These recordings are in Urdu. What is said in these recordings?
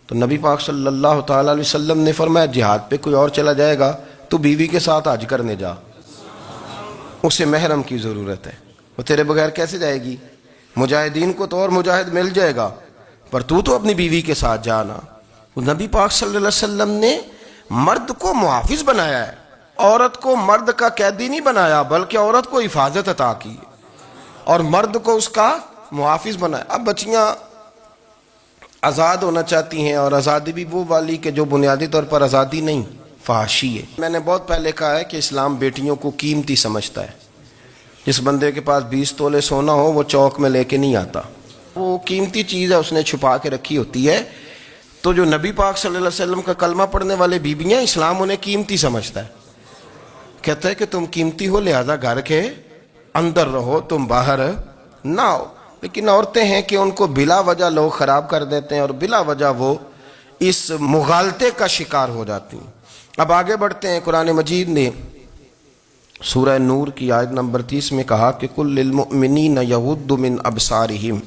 تو نبی پاک صلی اللہ تعالیٰ علیہ وسلم نے فرمایا جہاد پہ کوئی اور چلا جائے گا تو بیوی کے ساتھ حج کرنے جا، اسے محرم کی ضرورت ہے، وہ تیرے بغیر کیسے جائے گی؟ مجاہدین کو تو اور مجاہد مل جائے گا، پر تو اپنی بیوی کے ساتھ جانا۔ نبی پاک صلی اللہ علیہ وسلم نے مرد کو محافظ بنایا ہے، عورت کو مرد کا قیدی نہیں بنایا، بلکہ عورت کو حفاظت عطا کی اور مرد کو اس کا محافظ بنایا۔ اب بچیاں آزاد ہونا چاہتی ہیں، اور آزادی بھی وہ والی کہ جو بنیادی طور پر آزادی نہیں، فحاشی ہے۔ میں نے بہت پہلے کہا ہے کہ اسلام بیٹیوں کو قیمتی سمجھتا ہے۔ جس بندے کے پاس 20 تولے سونا ہو وہ چوک میں لے کے نہیں آتا، وہ قیمتی چیز ہے، اس نے چھپا کے رکھی ہوتی ہے۔ تو جو نبی پاک صلی اللہ علیہ وسلم کا کلمہ پڑھنے والے بیبیاں، اسلام انہیں قیمتی سمجھتا ہے، کہتا ہے کہ تم قیمتی ہو لہذا گھر کے اندر رہو، تم باہر نہ ہو۔ لیکن عورتیں ہیں کہ ان کو بلا وجہ لوگ خراب کر دیتے ہیں اور بلا وجہ وہ اس مغالطے کا شکار ہو جاتی ہیں۔ اب آگے بڑھتے ہیں۔ قرآن مجید نے سورہ نور کی آیت نمبر 30 میں کہا کہ کل للمؤمنین یغضوا من ابصارہم،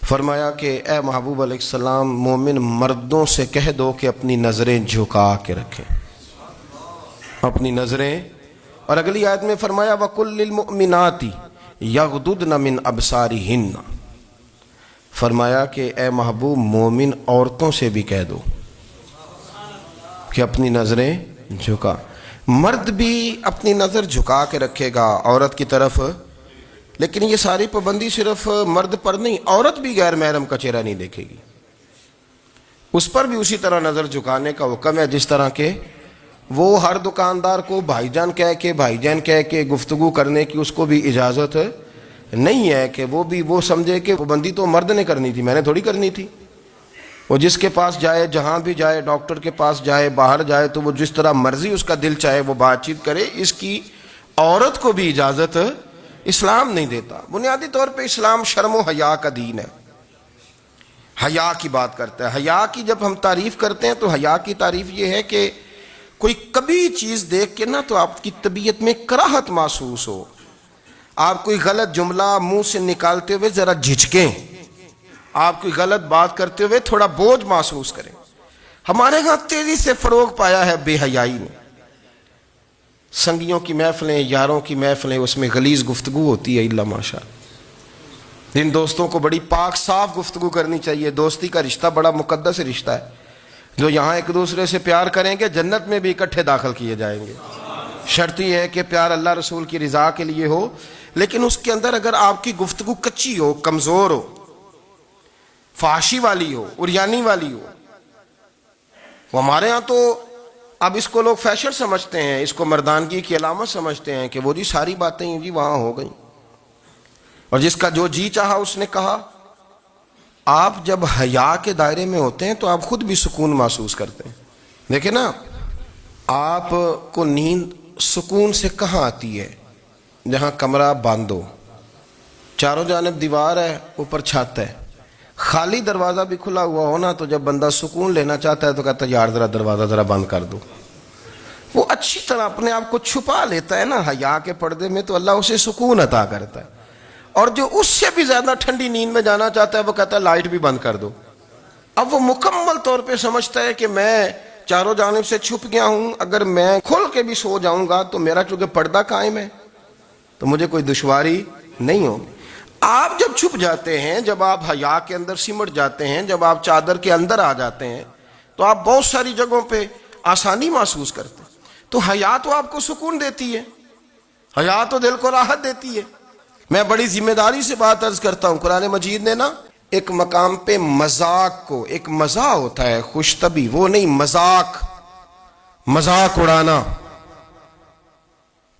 فرمایا کہ اے محبوب علیہ السلام مومن مردوں سے کہہ دو کہ اپنی نظریں جھکا کے رکھیں، اپنی نظریں۔ اور اگلی آیت میں فرمایا وَقُلْ لِلْمُؤْمِنَاتِ یغضضن من ابصارہن، فرمایا کہ اے محبوب مومن عورتوں سے بھی کہہ دو کہ اپنی نظریں جھکا۔ مرد بھی اپنی نظر جھکا کے رکھے گا عورت کی طرف، لیکن یہ ساری پابندی صرف مرد پر نہیں، عورت بھی غیر محرم کا چہرہ نہیں دیکھے گی، اس پر بھی اسی طرح نظر جھکانے کا حکم ہے، جس طرح کہ وہ ہر دکاندار کو بھائی جان کہہ کے گفتگو کرنے کی اس کو بھی اجازت نہیں ہے کہ وہ سمجھے کہ پابندی تو مرد نے کرنی تھی، میں نے تھوڑی کرنی تھی۔ وہ جس کے پاس جائے، جہاں بھی جائے، ڈاکٹر کے پاس جائے، باہر جائے، تو وہ جس طرح مرضی اس کا دل چاہے وہ بات چیت کرے، اس کی عورت کو بھی اجازت اسلام نہیں دیتا۔ بنیادی طور پہ اسلام شرم و حیا کا دین ہے، حیا کی بات کرتا ہے۔ حیا کی جب ہم تعریف کرتے ہیں تو حیا کی تعریف یہ ہے کہ کوئی کبھی چیز دیکھ کے نا تو آپ کی طبیعت میں کراہت محسوس ہو، آپ کوئی غلط جملہ منہ سے نکالتے ہوئے ذرا جھجکیں، آپ کوئی غلط بات کرتے ہوئے تھوڑا بوجھ محسوس کریں۔ ہمارے ہاں تیزی سے فروغ پایا ہے بے حیائی نے۔ سنگیوں کی محفلیں، یاروں کی محفلیں، اس میں غلیظ گفتگو ہوتی ہے، الا ماشاء اللہ۔ جن دوستوں کو بڑی پاک صاف گفتگو کرنی چاہیے، دوستی کا رشتہ بڑا مقدس رشتہ ہے، جو یہاں ایک دوسرے سے پیار کریں گے جنت میں بھی اکٹھے داخل کیے جائیں گے۔ شرط یہ ہے کہ پیار اللہ رسول کی رضا کے لیے ہو، لیکن اس کے اندر اگر آپ کی گفتگو کچی ہو، کمزور ہو، فحاشی والی ہو، عریانی والی ہو، وہ ہمارے ہاں تو اب اس کو لوگ فیشن سمجھتے ہیں، اس کو مردانگی کی علامت سمجھتے ہیں کہ وہ جی ساری باتیں جی وہاں ہو گئیں، اور جس کا جو جی چاہا اس نے کہا۔ آپ جب حیا کے دائرے میں ہوتے ہیں تو آپ خود بھی سکون محسوس کرتے ہیں۔ دیکھیں نا، آپ کو نیند سکون سے کہاں آتی ہے؟ جہاں کمرہ بند ہو، چاروں جانب دیوار ہے، اوپر چھت ہے، خالی دروازہ بھی کھلا ہوا ہونا تو جب بندہ سکون لینا چاہتا ہے تو کہتا ہے یار ذرا دروازہ ذرا بند کر دو۔ وہ اچھی طرح اپنے آپ کو چھپا لیتا ہے نا حیا کے پردے میں، تو اللہ اسے سکون عطا کرتا ہے۔ اور جو اس سے بھی زیادہ ٹھنڈی نیند میں جانا چاہتا ہے وہ کہتا ہے لائٹ بھی بند کر دو۔ اب وہ مکمل طور پہ سمجھتا ہے کہ میں چاروں جانب سے چھپ گیا ہوں، اگر میں کھل کے بھی سو جاؤں گا تو میرا چونکہ پردہ قائم ہے تو مجھے کوئی دشواری نہیں ہوگی۔ آپ جب چھپ جاتے ہیں، جب آپ حیا کے اندر سمٹ جاتے ہیں، جب آپ چادر کے اندر آ جاتے ہیں تو آپ بہت ساری جگہوں پہ آسانی محسوس کرتے ہیں۔ تو حیا تو آپ کو سکون دیتی ہے، حیا تو دل کو راحت دیتی ہے۔ میں بڑی ذمہ داری سے بات عرض کرتا ہوں، قرآن مجید نے نا ایک مقام پہ مذاق کو، ایک مزاح ہوتا ہے خوش طبی، وہ نہیں مذاق اڑانا،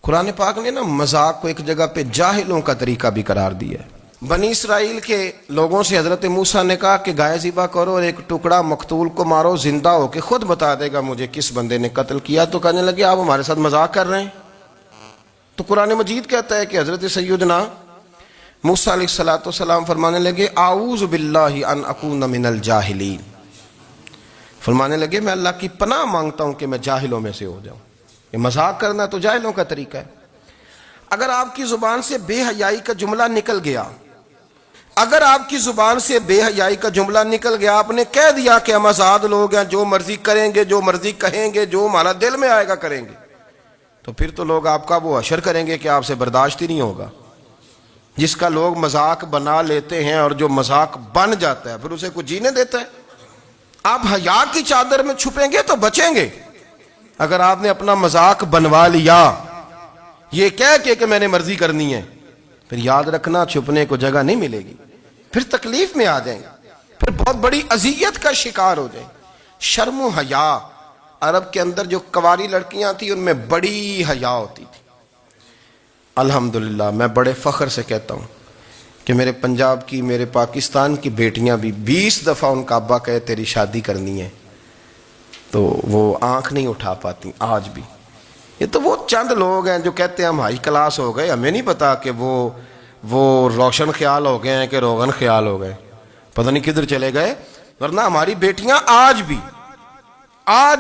قرآن پاک نے نا مذاق کو ایک جگہ پہ جاہلوں کا طریقہ بھی قرار دیا ہے۔ بنی اسرائیل کے لوگوں سے حضرت موسیٰ نے کہا کہ گائے ذبح کرو اور ایک ٹکڑا مقتول کو مارو، زندہ ہو کے خود بتا دے گا مجھے کس بندے نے قتل کیا۔ تو کہنے لگے آپ ہمارے ساتھ مذاق کر رہے ہیں۔ تو قرآن مجید کہتا ہے کہ حضرت سیدنا موسیٰ علیہ السلام فرمانے لگے اعوذ باللہ ان اکون من الجاہلین، فرمانے لگے میں اللہ کی پناہ مانگتا ہوں کہ میں جاہلوں میں سے ہو جاؤں۔ یہ مذاق کرنا تو جاہلوں کا طریقہ ہے۔ اگر آپ کی زبان سے بے حیائی کا جملہ نکل گیا، اگر آپ کی زبان سے بے حیائی کا جملہ نکل گیا، آپ نے کہہ دیا کہ ہم آزاد لوگ ہیں، جو مرضی کریں گے، جو مرضی کہیں گے، جو ہمارا دل میں آئے گا کریں گے، تو پھر تو لوگ آپ کا وہ حشر کریں گے کہ آپ سے برداشت ہی نہیں ہوگا۔ جس کا لوگ مذاق بنا لیتے ہیں اور جو مذاق بن جاتا ہے پھر اسے کچھ جینے دیتا ہے۔ آپ حیا کی چادر میں چھپیں گے تو بچیں گے۔ اگر آپ نے اپنا مذاق بنوا لیا یہ کہہ کے کہ میں نے مرضی کرنی ہے، پھر یاد رکھنا چھپنے کو جگہ نہیں ملے گی، پھر تکلیف میں آ جائیں گے، پھر بہت بڑی اذیت کا شکار ہو جائیں۔ شرم و حیا، عرب کے اندر جو کنواری لڑکیاں تھیں ان میں بڑی حیا ہوتی تھی۔ الحمدللہ میں بڑے فخر سے کہتا ہوں کہ میرے پنجاب کی، میرے پاکستان کی بیٹیاں بھی 20 دفعہ ان کا ابا کہے تیری شادی کرنی ہے تو وہ آنکھ نہیں اٹھا پاتی آج بھی۔ یہ تو وہ چند لوگ ہیں جو کہتے ہیں ہم ہائی کلاس ہو گئے، ہمیں نہیں پتا کہ وہ روشن خیال ہو گئے ہیں کہ روغن خیال ہو گئے، پتہ نہیں کدھر چلے گئے۔ ورنہ ہماری بیٹیاں آج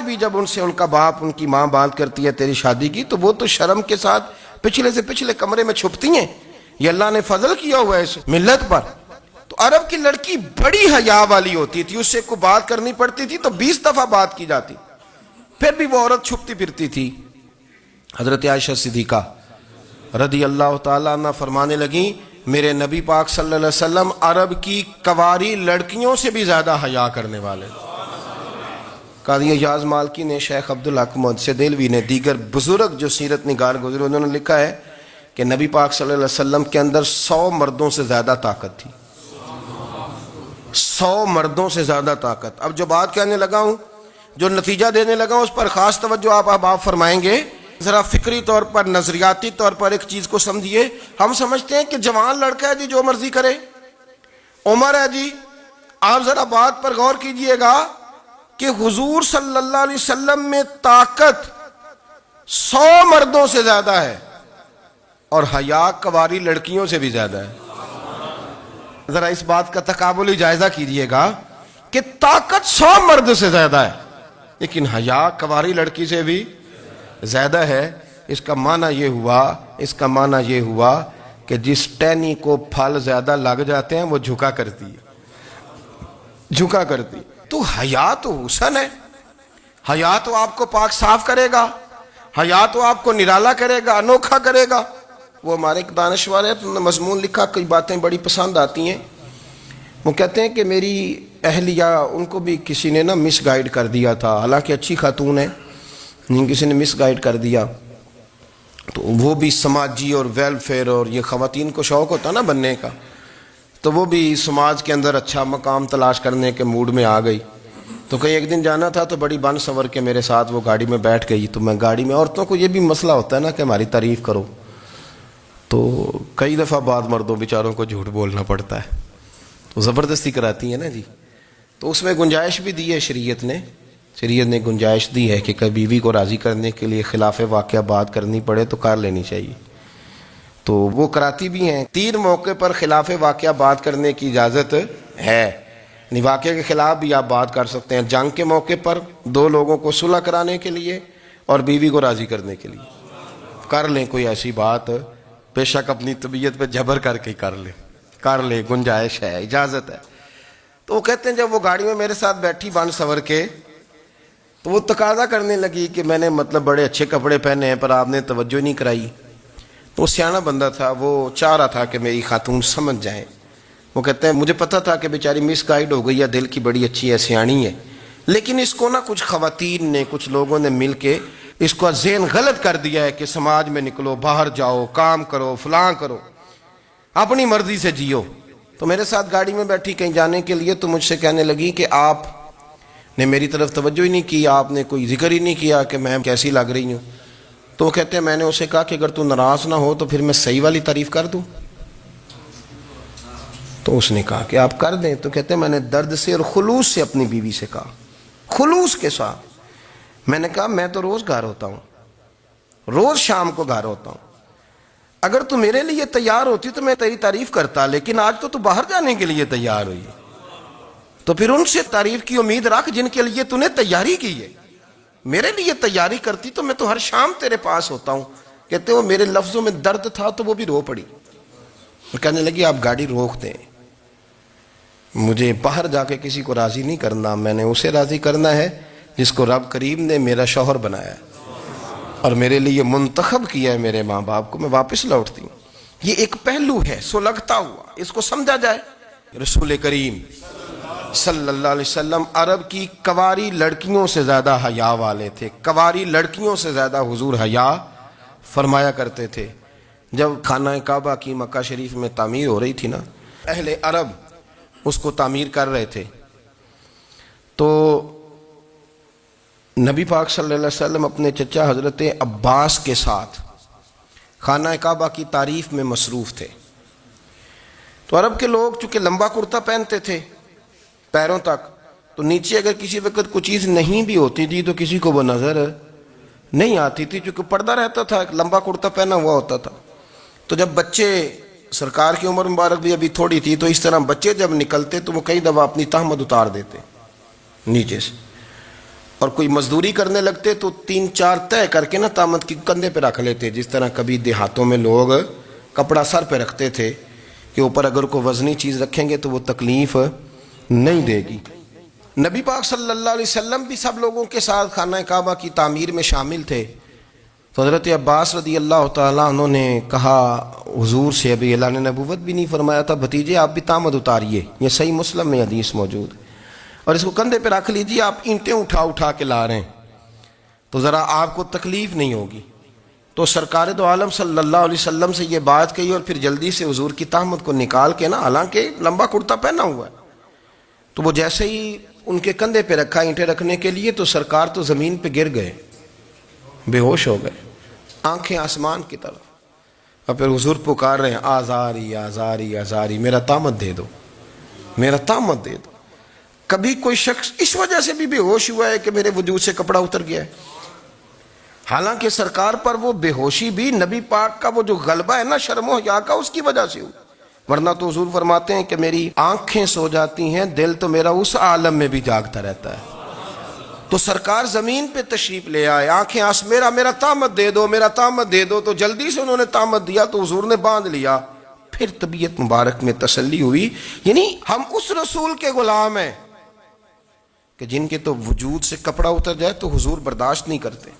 بھی جب ان سے ان کا باپ، ان کی ماں بات کرتی ہے تیری شادی کی، تو وہ تو شرم کے ساتھ پچھلے سے پچھلے کمرے میں چھپتی ہیں۔ یہ اللہ نے فضل کیا ہوا ہے اس ملت پر۔ تو عرب کی لڑکی بڑی حیا والی ہوتی تھی، اس سے کوئی بات کرنی پڑتی تھی تو 20 دفعہ بات کی جاتی، پھر بھی وہ عورت چھپتی پھرتی تھی۔ حضرت عائشہ صدیقہ رضی اللہ تعالیٰ عنہ فرمانے لگیں میرے نبی پاک صلی اللہ علیہ وسلم عرب کی کنواری لڑکیوں سے بھی زیادہ حیا کرنے والے۔ قاضی اعجاز مالکی نے، شیخ عبدالحق محدث دہلوی نے، دیگر بزرگ جو سیرت نگار گزرے انہوں نے لکھا ہے کہ نبی پاک صلی اللہ علیہ وسلم کے اندر 100 مردوں سے زیادہ طاقت تھی، 100 مردوں سے زیادہ طاقت۔ اب جو بات کہنے لگا ہوں، جو نتیجہ دینے لگا ہوں، اس پر خاص توجہ آپ فرمائیں گے۔ ذرا فکری طور پر، نظریاتی طور پر ایک چیز کو سمجھیے۔ ہم سمجھتے ہیں کہ جوان لڑکا ہے جی جو مرضی کرے، عمر ہے جی۔ آپ ذرا بات پر غور کیجئے گا کہ حضور صلی اللہ علیہ وسلم میں طاقت 100 مردوں سے زیادہ ہے اور حیا کنواری لڑکیوں سے بھی زیادہ ہے۔ ذرا اس بات کا تقابلی جائزہ کیجئے گا کہ طاقت 100 مرد سے زیادہ ہے لیکن حیا کنواری لڑکی سے بھی زیادہ ہے۔ اس کا معنی یہ ہوا کہ جس ٹہنی کو پھل زیادہ لگ جاتے ہیں وہ جھکا کرتی۔ تو حیا تو حسن ہے، حیا تو آپ کو پاک صاف کرے گا، حیا تو آپ کو نرالا کرے گا، انوکھا کرے گا۔ وہ ہمارے ایک دانشور ہے، انہوں نے مضمون لکھا، کئی باتیں بڑی پسند آتی ہیں۔ وہ کہتے ہیں کہ میری اہلیہ، ان کو بھی کسی نے مس گائیڈ کر دیا تھا، حالانکہ اچھی خاتون ہے، کسی نے مس گائیڈ کر دیا۔ تو وہ بھی سماجی اور ویلفیئر، اور یہ خواتین کو شوق ہوتا نا بننے کا، تو وہ بھی سماج کے اندر اچھا مقام تلاش کرنے کے موڈ میں آ گئی۔ تو کہیں ایک دن جانا تھا تو بڑی بن سنور کے میرے ساتھ وہ گاڑی میں بیٹھ گئی۔ تو میں گاڑی میں، عورتوں کو یہ بھی مسئلہ ہوتا ہے نا کہ ہماری تعریف کرو، تو کئی دفعہ بعض مردوں بیچاروں کو جھوٹ بولنا پڑتا ہے، تو زبردستی کراتی ہیں نا جی۔ تو اس میں گنجائش بھی دی ہے شریعت نے گنجائش دی ہے کہ کبھی بیوی کو راضی کرنے کے لیے خلاف واقعہ بات کرنی پڑے تو کر لینی چاہیے، تو وہ کراتی بھی ہیں۔ 3 موقع پر خلاف واقعہ بات کرنے کی اجازت ہے، یعنی واقعے کے خلاف بھی آپ بات کر سکتے ہیں۔ جنگ کے موقع پر 2 لوگوں کو صلح کرانے کے لیے اور بیوی کو راضی کرنے کے لیے کر لیں کوئی ایسی بات، بے شک اپنی طبیعت پہ جبر کر کے کر لیں، گنجائش ہے، اجازت ہے۔ تو وہ کہتے ہیں جب وہ گاڑی میں میرے ساتھ بیٹھی بن سنور کے، تو وہ تقاضا کرنے لگی کہ میں نے بڑے اچھے کپڑے پہنے ہیں پر آپ نے توجہ نہیں کرائی۔ تو وہ سیاںا بندہ تھا، وہ چاہ رہا تھا کہ میری خاتون سمجھ جائیں۔ وہ کہتے ہیں مجھے پتا تھا کہ بیچاری مس گائیڈ ہو گئی ہے، دل کی بڑی اچھی ہے، سیاਣੀ ہے، لیکن اس کو کچھ خواتین نے، کچھ لوگوں نے مل کے اس کو ذہن غلط کر دیا ہے کہ سماج میں نکلو، باہر جاؤ، کام کرو، فلاں کرو، اپنی مرضی سے جیو۔ تو میرے ساتھ گاڑی میں بیٹھی کہیں جانے کے لیے، تو مجھ سے کہنے لگی کہ آپ نے میری طرف توجہ ہی نہیں کی، آپ نے کوئی ذکر ہی نہیں کیا کہ میں کیسی لگ رہی ہوں۔ تو وہ کہتے ہیں میں نے اسے کہا کہ اگر تو ناراض نہ ہو تو پھر میں صحیح والی تعریف کر دوں۔ تو اس نے کہا کہ آپ کر دیں۔ تو کہتے ہیں میں نے درد سے اور خلوص سے اپنی بیوی سے کہا، خلوص کے ساتھ میں نے کہا میں تو روز گھر ہوتا ہوں، روز شام کو گھر ہوتا ہوں، اگر تو میرے لیے تیار ہوتی تو میں تیری تعریف کرتا، لیکن آج تو باہر جانے کے لیے تیار ہوئی، تو پھر ان سے تعریف کی امید رکھ جن کے لیے تو نے تیاری کی ہے۔ میرے لیے تیاری کرتی تو میں تو ہر شام تیرے پاس ہوتا ہوں۔ کہتے وہ میرے لفظوں میں درد تھا تو وہ بھی رو پڑی، اور کہنے لگی آپ گاڑی روک دیں، مجھے باہر جا کے کسی کو راضی نہیں کرنا، میں نے اسے راضی کرنا ہے جس کو رب کریم نے میرا شوہر بنایا اور میرے لیے منتخب کیا ہے میرے ماں باپ کو، میں واپس لوٹتی ہوں۔ یہ ایک پہلو ہے سلگتا ہوا، اس کو سمجھا جائے۔ رسول کریم صلی اللہ علیہ وسلم عرب کی کواری لڑکیوں سے زیادہ حیا والے تھے، کواری لڑکیوں سے زیادہ حضور حیا فرمایا کرتے تھے۔ جب خانہ کعبہ کی مکہ شریف میں تعمیر ہو رہی تھی نا، اہل عرب اس کو تعمیر کر رہے تھے، تو نبی پاک صلی اللہ علیہ وسلم اپنے چچا حضرت عباس کے ساتھ خانہ کعبہ کی تعریف میں مصروف تھے۔ تو عرب کے لوگ چونکہ لمبا کرتا پہنتے تھے پیروں تک، تو نیچے اگر کسی وقت کوئی چیز نہیں بھی ہوتی تھی تو کسی کو وہ نظر نہیں آتی تھی، چونکہ پردہ رہتا تھا، ایک لمبا کرتا پہنا ہوا ہوتا تھا۔ تو جب بچے، سرکار کی عمر مبارک بھی ابھی تھوڑی تھی، تو اس طرح بچے جب نکلتے تو وہ کئی دفعہ اپنی تہمت اتار دیتے نیچے سے، اور کوئی مزدوری کرنے لگتے تو 3-4 طے کر کے نا تہمت کی کندھے پہ رکھ لیتے، جس طرح کبھی دیہاتوں میں لوگ کپڑا سر پہ رکھتے تھے کہ اوپر اگر کوئی وزنی چیز رکھیں گے تو وہ تکلیف نہیں دے گی۔ نبی پاک صلی اللہ علیہ وسلم بھی سب لوگوں کے ساتھ خانہ کعبہ کی تعمیر میں شامل تھے۔ تو حضرت عباس رضی اللہ تعالیٰ عنہ نے کہا حضور سے، ابھی اللہ نے نبوت بھی نہیں فرمایا تھا، بھتیجے آپ بھی تہمت اتاریے، یہ صحیح مسلم میں حدیث موجود ہے، اور اس کو کندھے پہ رکھ لیجیے، آپ اینٹیں اٹھا اٹھا کے لا رہے ہیں تو ذرا آپ کو تکلیف نہیں ہوگی۔ تو سرکار دو عالم صلی اللہ علیہ وسلم سے یہ بات کہی، اور پھر جلدی سے حضور کی تہمت کو نکال کے نا، حالانکہ لمبا کرتا پہنا ہوا ہے، تو وہ جیسے ہی ان کے کندھے پہ رکھا اینٹیں رکھنے کے لیے، تو سرکار تو زمین پہ گر گئے، بے ہوش ہو گئے، آنکھیں آسمان کی طرف، اور پھر حضور پکار رہے ہیں آزاری آزاری آزاری، میرا تہمت دے دو، میرا تہمت دے دو۔ کبھی کوئی شخص اس وجہ سے بھی بے ہوش ہوا ہے کہ میرے وجود سے کپڑا اتر گیا ہے؟ حالانکہ سرکار پر وہ بے ہوشی بھی نبی پاک کا وہ جو غلبہ ہے نا شرم و حیا کا، اس کی وجہ سے ہوئی، ورنہ تو حضور فرماتے ہیں کہ میری آنکھیں سو جاتی ہیں، دل تو میرا اس عالم میں بھی جاگتا رہتا ہے۔ تو سرکار زمین پہ تشریف لے آئے، آنکھیں میرا تہمت دے دو، میرا تہمت دے دو، تو جلدی سے انہوں نے تہمت دیا تو حضور نے باندھ لیا۔ پھر طبیعت مبارک میں تسلی ہوئی، یعنی ہم اس رسول کے غلام ہیں کہ جن کے تو وجود سے کپڑا اتر جائے تو حضور برداشت نہیں کرتے،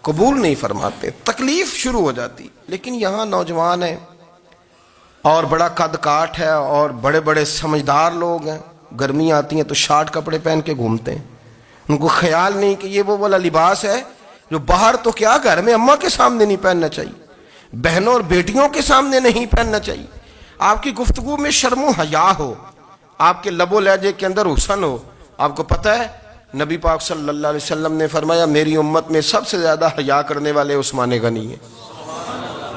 قبول نہیں فرماتے، تکلیف شروع ہو جاتی۔ لیکن یہاں نوجوان ہیں اور بڑا قد کاٹ ہے اور بڑے بڑے سمجھدار لوگ ہیں، گرمی آتی ہیں تو شارٹ کپڑے پہن کے گھومتے ہیں، ان کو خیال نہیں کہ یہ وہ والا لباس ہے جو باہر تو کیا گھر میں اماں کے سامنے نہیں پہننا چاہیے، بہنوں اور بیٹیوں کے سامنے نہیں پہننا چاہیے۔ آپ کی گفتگو میں شرم و حیا ہو، آپ کے لب و لہجے کے اندر حسن ہو۔ آپ کو پتہ ہے نبی پاک صلی اللہ علیہ وسلم نے فرمایا میری امت میں سب سے زیادہ حیا کرنے والے عثمان غنی ہیں،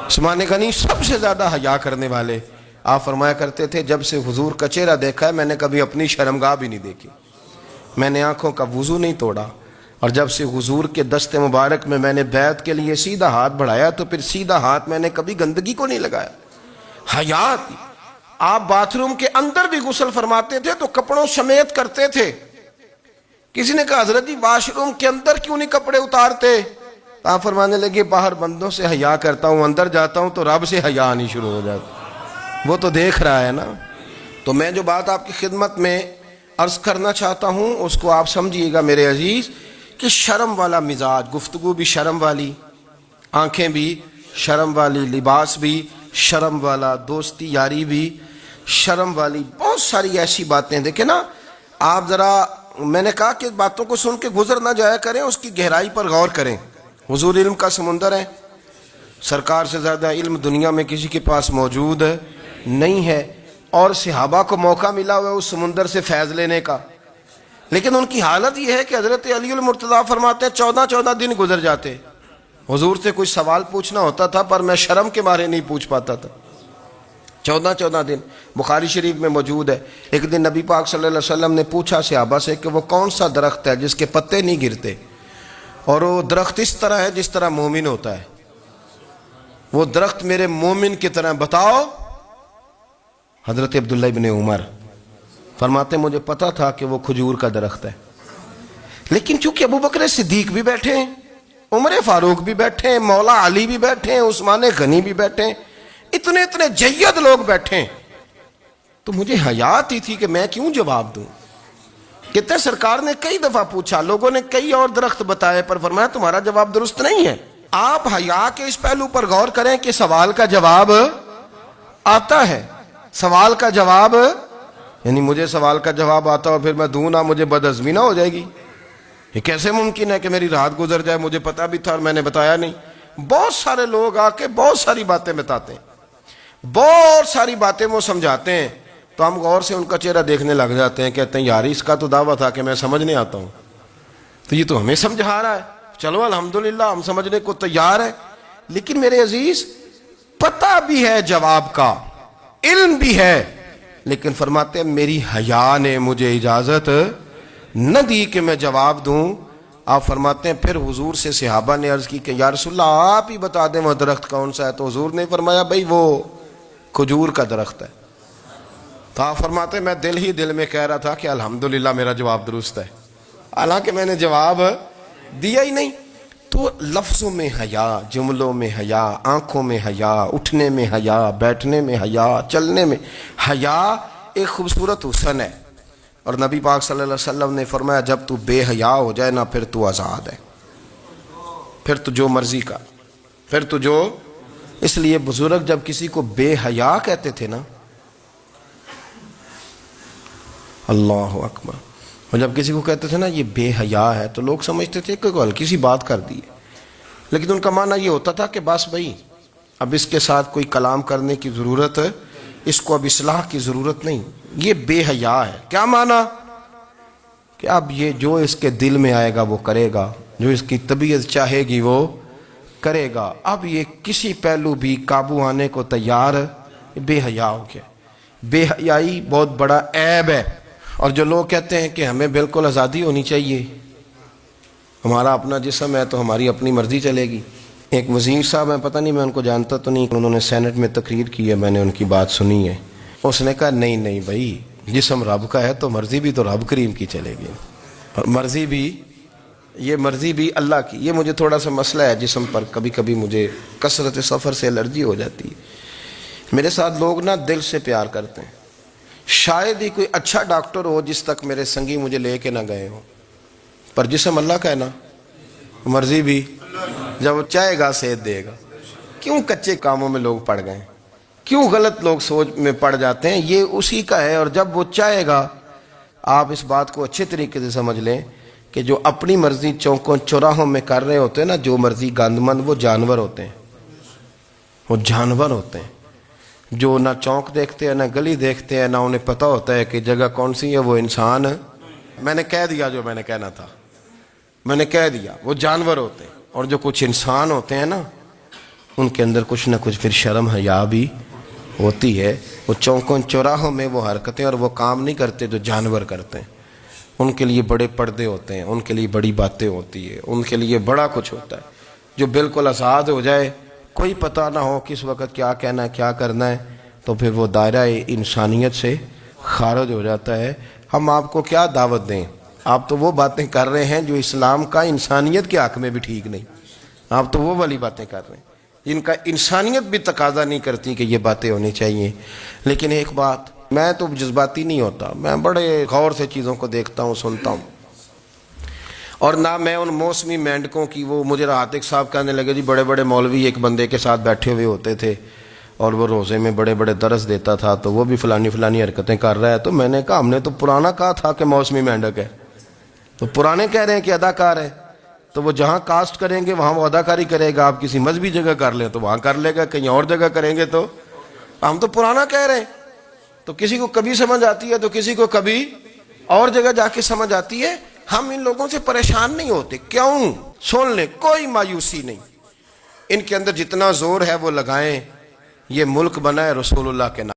عثمان غنی سب سے زیادہ حیا کرنے والے۔ آپ فرمایا کرتے تھے جب سے حضور کا چہرہ دیکھا ہے میں نے کبھی اپنی شرمگاہ بھی نہیں دیکھی، میں نے آنکھوں کا وضو نہیں توڑا، اور جب سے حضور کے دست مبارک میں میں نے بیعت کے لیے سیدھا ہاتھ بڑھایا تو پھر سیدھا ہاتھ میں نے کبھی گندگی کو نہیں لگایا۔ حیا تھی۔ آپ باتھ روم کے اندر بھی غسل فرماتے تھے تو کپڑوں سمیت کرتے تھے۔ کسی نے کہا حضرت جی واش روم کے اندر کیوں نہیں کپڑے اتارتے؟ آپ فرمانے لگے باہر بندوں سے حیا کرتا ہوں، اندر جاتا ہوں تو رب سے حیا آنی شروع ہو جاتی، وہ تو دیکھ رہا ہے نا۔ تو میں جو بات آپ کی خدمت میں عرض کرنا چاہتا ہوں اس کو آپ سمجھیے گا میرے عزیز، کہ شرم والا مزاج، گفتگو بھی شرم والی، آنکھیں بھی شرم والی، لباس بھی شرم والا، دوستی یاری بھی شرم والی، بہت ساری ایسی باتیں۔ دیکھیں نا آپ ذرا، میں نے کہا کہ باتوں کو سن کے گزر نہ جایا کریں، اس کی گہرائی پر غور کریں۔ حضور علم کا سمندر ہے، سرکار سے زیادہ علم دنیا میں کسی کے پاس موجود نہیں ہے، اور صحابہ کو موقع ملا ہوا ہے اس سمندر سے فیض لینے کا، لیکن ان کی حالت یہ ہے کہ حضرت علی المرتضیٰ فرماتے ہیں 14 دن گزر جاتے، حضور سے کوئی سوال پوچھنا ہوتا تھا پر میں شرم کے مارے نہیں پوچھ پاتا تھا۔ 14 دن بخاری شریف میں موجود ہے۔ ایک دن نبی پاک صلی اللہ علیہ وسلم نے پوچھا صحابہ سے کہ وہ کون سا درخت ہے جس کے پتے نہیں گرتے، اور وہ درخت اس طرح ہے جس طرح مومن ہوتا ہے، وہ درخت میرے مومن کی طرح بتاؤ۔ حضرت عبداللہ ابن عمر فرماتے مجھے پتا تھا کہ وہ کھجور کا درخت ہے، لیکن چونکہ ابو بکر صدیق بھی بیٹھے ہیں، عمر فاروق بھی بیٹھے ہیں، مولا علی بھی بیٹھے ہیں، عثمان غنی بھی بیٹھے ہیں، اتنے جید لوگ بیٹھے ہیں، تو مجھے حیا آتی تھی کہ میں کیوں جواب دوں. کہتے ہیں سرکار نے کئی دفعہ پوچھا, لوگوں نے کئی اور درخت بتائے, پر فرمایا تمہارا جواب درست نہیں ہے. آپ حیا کے اس پہلو پر غور کریں کہ سوال کا جواب آتا ہے. سوال کا جواب, یعنی مجھے سوال کا جواب آتا اور پھر میں دوں نہ, مجھے بدعزمی نہ ہو جائے گی؟ یہ کیسے ممکن ہے کہ میری رات گزر جائے, مجھے پتا بھی تھا اور میں نے بتایا نہیں؟ بہت سارے لوگ آ کے بہت ساری باتیں بتاتے ہیں, بہت ساری باتیں وہ سمجھاتے ہیں, تو ہم غور سے ان کا چہرہ دیکھنے لگ جاتے ہیں, کہتے ہیں یار اس کا تو دعویٰ تھا کہ میں سمجھنے آتا ہوں, تو یہ تو ہمیں سمجھا رہا ہے. چلو الحمدللہ ہم سمجھنے کو تیار ہیں. لیکن میرے عزیز, پتہ بھی ہے جواب کا, علم بھی ہے, لیکن فرماتے ہیں میری حیا نے مجھے اجازت نہ دی کہ میں جواب دوں. آپ فرماتے ہیں پھر حضور سے صحابہ نے عرض کی کہ یا رسول اللہ آپ ہی بتا دیں وہ درخت کون سا ہے. تو حضور نے فرمایا بھئی وہ کھجور کا درخت ہے. تو آپ فرماتے ہیں میں دل ہی دل میں کہہ رہا تھا کہ الحمدللہ میرا جواب درست ہے, حالانکہ میں نے جواب دیا ہی نہیں. تو لفظوں میں حیا, جملوں میں حیا, آنکھوں میں حیا, اٹھنے میں حیا, بیٹھنے میں حیا, چلنے میں حیا ایک خوبصورت حسن ہے. اور نبی پاک صلی اللہ علیہ وسلم نے فرمایا جب تو بے حیا ہو جائے نا پھر تو آزاد ہے, پھر تو جو مرضی کا, پھر تو جو. اس لیے بزرگ جب کسی کو بے حیا کہتے تھے نا, اللہ اکبر, اور جب کسی کو کہتے تھے نا یہ بے حیا ہے, تو لوگ سمجھتے تھے کہ کوئی ہلکی سی بات کر دی ہے, لیکن ان کا معنی یہ ہوتا تھا کہ بس بھائی اب اس کے ساتھ کوئی کلام کرنے کی ضرورت ہے, اس کو اب اصلاح کی ضرورت نہیں, یہ بے حیا ہے. کیا معنی؟ کہ اب یہ جو اس کے دل میں آئے گا وہ کرے گا, جو اس کی طبیعت چاہے گی وہ کرے گا, اب یہ کسی پہلو بھی قابو آنے کو تیار ہے, بے حیا ہو گیا. بے حیائی بہت بڑا عیب ہے. اور جو لوگ کہتے ہیں کہ ہمیں بالکل آزادی ہونی چاہیے, ہمارا اپنا جسم ہے تو ہماری اپنی مرضی چلے گی. ایک وزیر صاحب ہیں, پتہ نہیں میں ان کو جانتا تو نہیں, انہوں نے سینٹ میں تقریر کی ہے, میں نے ان کی بات سنی ہے. اس نے کہا نہیں نہیں بھائی, جسم رب کا ہے تو مرضی بھی تو رب کریم کی چلے گی, اور مرضی بھی یہ مرضی بھی اللہ کی. یہ مجھے تھوڑا سا مسئلہ ہے جسم پر, کبھی کبھی مجھے کثرت سفر سے الرجی ہو جاتی ہے. میرے ساتھ لوگ نا دل سے پیار کرتے ہیں, شاید ہی کوئی اچھا ڈاکٹر ہو جس تک میرے سنگی مجھے لے کے نہ گئے ہوں, پر جسم اللہ کا ہے نا, مرضی بھی جب وہ چاہے گا صحت دے گا. کیوں کچے کاموں میں لوگ پڑ گئے, کیوں غلط لوگ سوچ میں پڑ جاتے ہیں؟ یہ اسی کا ہے, اور جب وہ چاہے گا. آپ اس بات کو اچھے طریقے سے سمجھ لیں کہ جو اپنی مرضی چوکوں چوراہوں میں کر رہے ہوتے ہیں نا, جو مرضی گند مند, وہ جانور ہوتے ہیں, وہ جانور ہوتے ہیں جو نہ چونک دیکھتے ہیں نہ گلی دیکھتے ہیں, نہ انہیں پتہ ہوتا ہے کہ جگہ کون سی ہے. وہ انسان, میں نے کہہ دیا جو میں نے کہنا تھا, میں نے کہہ دیا, وہ جانور ہوتے ہیں. اور جو کچھ انسان ہوتے ہیں نا, ان کے اندر کچھ نہ کچھ پھر شرم حیا بھی ہوتی ہے. وہ چوکوں چوراہوں میں وہ حرکتیں اور وہ کام نہیں کرتے جو جانور کرتے ہیں. ان کے لیے بڑے پردے ہوتے ہیں, ان کے لیے بڑی باتیں ہوتی ہے, ان کے لیے بڑا کچھ ہوتا ہے. جو بالکل آزاد ہو جائے, کوئی پتہ نہ ہو کس وقت کیا کہنا ہے کیا کرنا ہے, تو پھر وہ دائرہ انسانیت سے خارج ہو جاتا ہے. ہم آپ کو کیا دعوت دیں؟ آپ تو وہ باتیں کر رہے ہیں جو اسلام کا انسانیت کے حق میں بھی ٹھیک نہیں. آپ تو وہ والی باتیں کر رہے ہیں جن کا انسانیت بھی تقاضا نہیں کرتی کہ یہ باتیں ہونی چاہیے. لیکن ایک بات, میں تو جذباتی نہیں ہوتا, میں بڑے غور سے چیزوں کو دیکھتا ہوں, سنتا ہوں. اور نہ میں ان موسمی مینڈکوں کی, وہ مجھے عاتق صاحب کہنے لگے جی بڑے بڑے مولوی ایک بندے کے ساتھ بیٹھے ہوئے ہوتے تھے اور وہ روزے میں بڑے بڑے درس دیتا تھا, تو وہ بھی فلانی فلانی حرکتیں کر رہا ہے. تو میں نے کہا ہم نے تو پرانا کہا تھا کہ موسمی مینڈک ہے, تو پرانے کہہ رہے ہیں کہ اداکار ہے, تو وہ جہاں کاسٹ کریں گے وہاں وہ اداکاری کرے گا. آپ کسی مذہبی جگہ کر لیں تو وہاں کر لے گا, کہیں اور جگہ کریں گے تو ہم تو پرانا کہہ رہے ہیں. تو کسی کو کبھی سمجھ آتی ہے تو کسی کو کبھی اور جگہ جا کے سمجھ آتی ہے. ہم ان لوگوں سے پریشان نہیں ہوتے. کیوں؟ سن لیں, کوئی مایوسی نہیں, ان کے اندر جتنا زور ہے وہ لگائیں. یہ ملک بنا ہے رسول اللہ کے نام.